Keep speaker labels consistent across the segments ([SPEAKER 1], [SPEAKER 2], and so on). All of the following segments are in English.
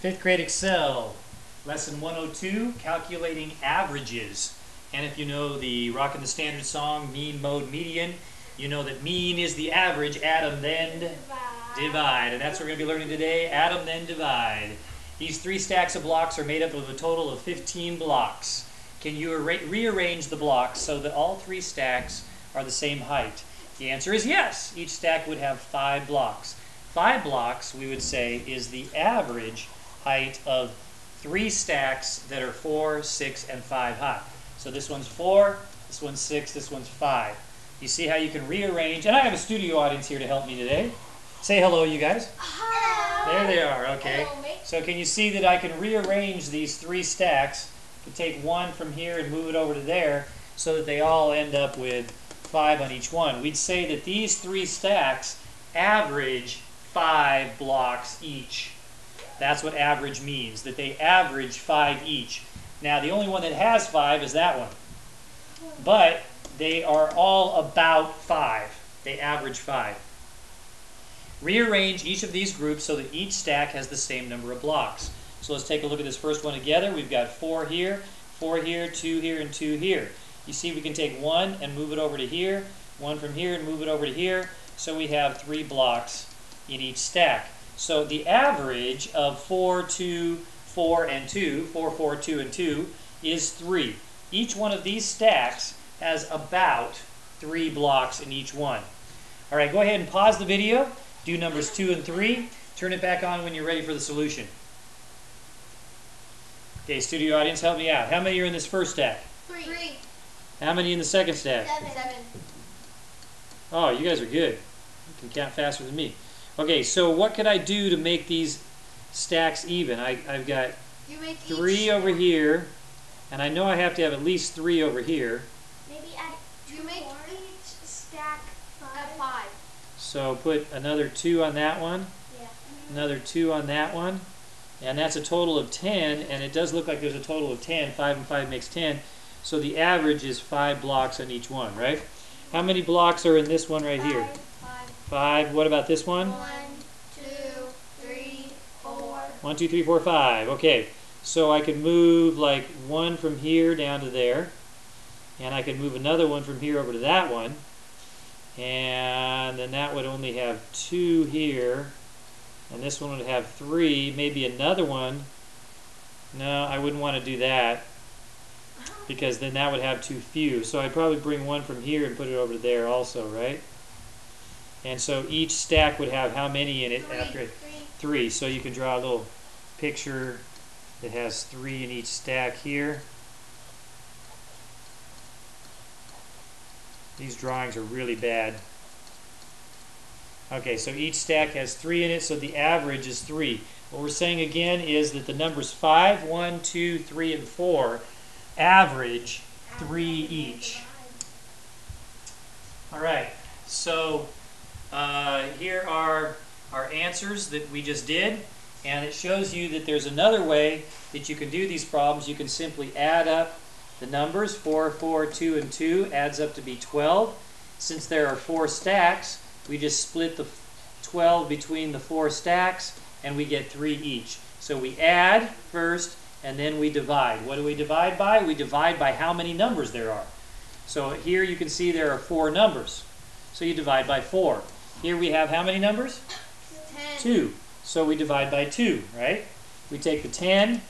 [SPEAKER 1] Fifth grade Excel, lesson 102, calculating averages. And if you know the Rockin' the Standard song, mean, mode, median, you know that mean is the average, add 'em, then divide. And that's what we're going to be learning today, add 'em, then divide. These three stacks of blocks are made up of a total of 15 blocks. Can you rearrange the blocks so that all three stacks are the same height? The answer is yes. Each stack would have 5 blocks. 5 blocks, we would say, is the average height of 3 stacks that are 4, 6, and 5 high. So this one's 4, this one's 6, this one's 5. You see how you can rearrange, and I have a studio audience here to help me today. Say hello, you guys.
[SPEAKER 2] Hello.
[SPEAKER 1] There they are, okay.
[SPEAKER 2] Hello, mate.
[SPEAKER 1] So can you see that I can rearrange these 3 stacks to take one from here and move it over to there so that they all end up with 5 on each one. We'd say that these 3 stacks average 5 blocks each. That's what average means, that they average 5 each. Now the only one that has 5 is that one. But they are all about 5. They average 5. Rearrange each of these groups so that each stack has the same number of blocks. So let's take a look at this first one together. We've got 4 here, 2 here, and 2 here. You see we can take 1 and move it over to here, 1 from here and move it over to here. So we have 3 blocks in each stack. So the average of 4, 2, 4, and 2, 4, 4, 2, and 2, is 3. Each one of these stacks has about 3 blocks in each one. All right, go ahead and pause the video. Do numbers 2 and 3. Turn it back on when you're ready for the solution. Okay, studio audience, help me out. How many are in this first stack?
[SPEAKER 2] 3.
[SPEAKER 1] How many in the second stack?
[SPEAKER 2] 7.
[SPEAKER 1] Oh, you guys are good. You can count faster than me. Okay, so what could I do to make these stacks even? I've got 3 over here, and I know I have to have at least 3 over here.
[SPEAKER 2] Maybe add 2 make each stack 5.
[SPEAKER 1] So put another 2 on that one,
[SPEAKER 2] Yeah.
[SPEAKER 1] another 2 on that one, and that's a total of 10, and it does look like there's a total of 10. 5 and 5 makes 10. So the average is 5 blocks on each one, right? How many blocks are in this one right here? 5. What about this one?
[SPEAKER 2] 1, 2, 3, 4.
[SPEAKER 1] 1, 2, 3, 4, 5. Okay, so I can move like 1 from here down to there, and I can move another one from here over to that one, and then that would only have 2 here, and this one would have 3, maybe another one. No, I wouldn't want to do that, because then that would have too few. So I'd probably bring 1 from here and put it over to there also, right? And so each stack would have how many in it after it? 3. So you can draw a little picture that has 3 in each stack here. These drawings are really bad. Okay, so each stack has 3 in it, so the average is 3. What we're saying again is that the numbers 5, 1, 2, 3, and 4 average 3 each. All right, so here are our answers that we just did, and it shows you that there's another way that you can do these problems. You can simply add up the numbers. 4, 4, 2, and 2 adds up to be 12. Since there are 4 stacks, we just split the 12 between the 4 stacks, and we get 3 each. So we add first, and then we divide. What do we divide by? We divide by how many numbers there are. So here you can see there are 4 numbers. So you divide by 4. Here we have how many numbers?
[SPEAKER 2] 10.
[SPEAKER 1] 2. So we divide by 2, right? We take the 10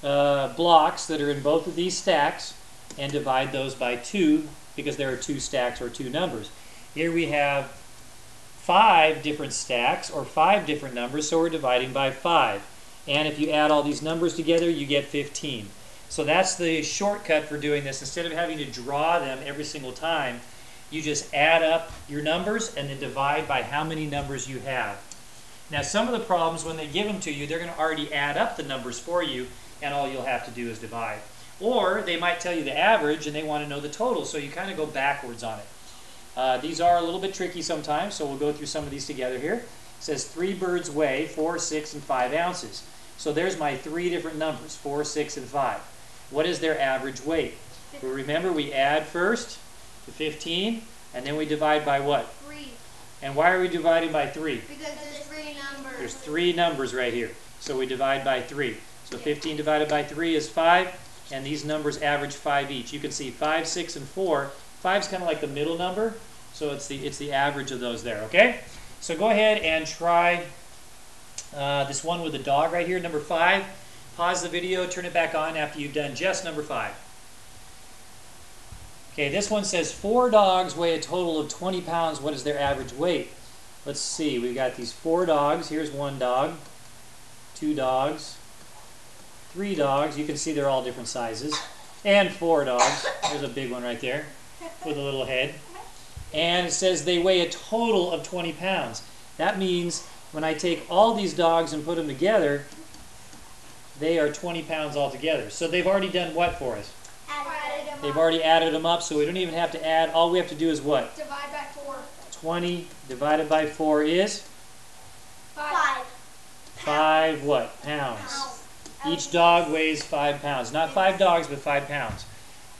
[SPEAKER 1] blocks that are in both of these stacks and divide those by 2 because there are 2 stacks or 2 numbers. Here we have 5 different stacks or 5 different numbers, so we're dividing by 5. And if you add all these numbers together, you get 15. So that's the shortcut for doing this. Instead of having to draw them every single time, you just add up your numbers and then divide by how many numbers you have. Now some of the problems, when they give them to you, they're going to already add up the numbers for you, and all you'll have to do is divide. Or they might tell you the average and they want to know the total, so you kind of go backwards on it. These are a little bit tricky sometimes, so we'll go through some of these together here. It says 3 birds weigh 4, 6, and 5 ounces. So there's my 3 different numbers, 4, 6, and 5. What is their average weight? Well, remember, we add first to 15, and then we divide by what?
[SPEAKER 2] 3.
[SPEAKER 1] And why are we dividing by 3?
[SPEAKER 2] Because there's 3 numbers.
[SPEAKER 1] There's 3 numbers right here. So we divide by 3. So 15 divided by 3 is 5, and these numbers average 5 each. You can see 5, 6, and 4. 5 is kind of like the middle number, so it's the average of those there, okay? So go ahead and try this one with the dog right here, number 5. Pause the video, turn it back on after you've done just number 5. Okay, this one says 4 dogs weigh a total of 20 pounds. What is their average weight? Let's see, we've got these 4 dogs. Here's 1 dog, 2 dogs, 3 dogs. You can see they're all different sizes. And 4 dogs. There's a big one right there with a little head. And it says they weigh a total of 20 pounds. That means when I take all these dogs and put them together, they are 20 pounds altogether. So they've already done what for us? They've already added them up, so we don't even have to add. All we have to do is what?
[SPEAKER 2] Divide by 4.
[SPEAKER 1] 20 divided by 4 is?
[SPEAKER 2] 5.
[SPEAKER 1] 5 what? Pounds. Each dog weighs 5 pounds. Not 5 dogs, but 5 pounds.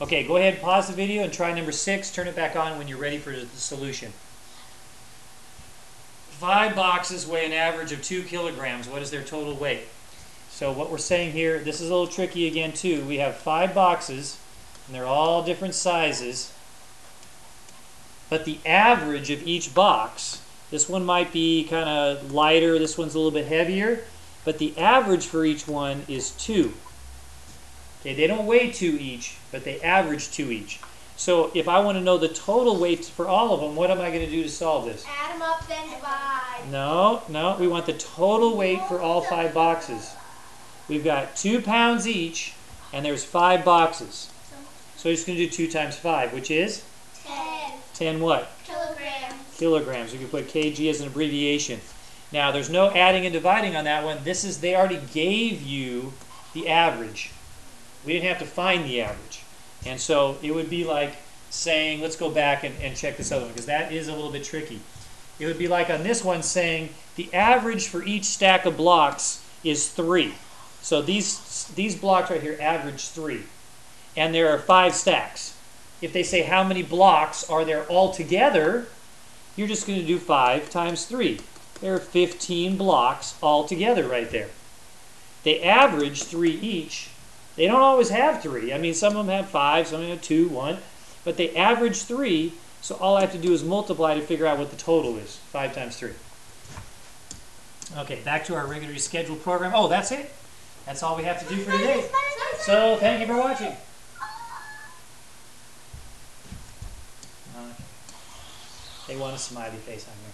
[SPEAKER 1] Okay, go ahead and pause the video and try number 6. Turn it back on when you're ready for the solution. 5 boxes weigh an average of 2 kilograms. What is their total weight? So what we're saying here, this is a little tricky again too. We have 5 boxes, and they're all different sizes. But the average of each box, this one might be kind of lighter, this one's a little bit heavier, but the average for each one is 2. Okay, they don't weigh 2 each, but they average 2 each. So if I want to know the total weight for all of them, what am I going to do to solve this?
[SPEAKER 2] Add them up, then divide.
[SPEAKER 1] No, we want the total weight for all 5 boxes. We've got 2 pounds each, and there's 5 boxes. So we're just going to do 2 times 5, which is?
[SPEAKER 2] 10.
[SPEAKER 1] 10 what?
[SPEAKER 2] Kilograms.
[SPEAKER 1] Kilograms. We can put kg as an abbreviation. Now, there's no adding and dividing on that one. They already gave you the average. We didn't have to find the average. And so it would be like saying, let's go back and check this other one, because that is a little bit tricky. It would be like on this one saying the average for each stack of blocks is 3. So these blocks right here average 3. And there are 5 stacks. If they say how many blocks are there altogether, you're just going to do 5 times 3. There are 15 blocks altogether right there. They average 3 each. They don't always have 3. I mean, some of them have 5, some of them have 2, 1. But they average 3, so all I have to do is multiply to figure out what the total is. 5 times 3. Okay, back to our regularly scheduled program. Oh, that's it. That's all we have to do for today. So, thank you for watching. They want a smiley face on here.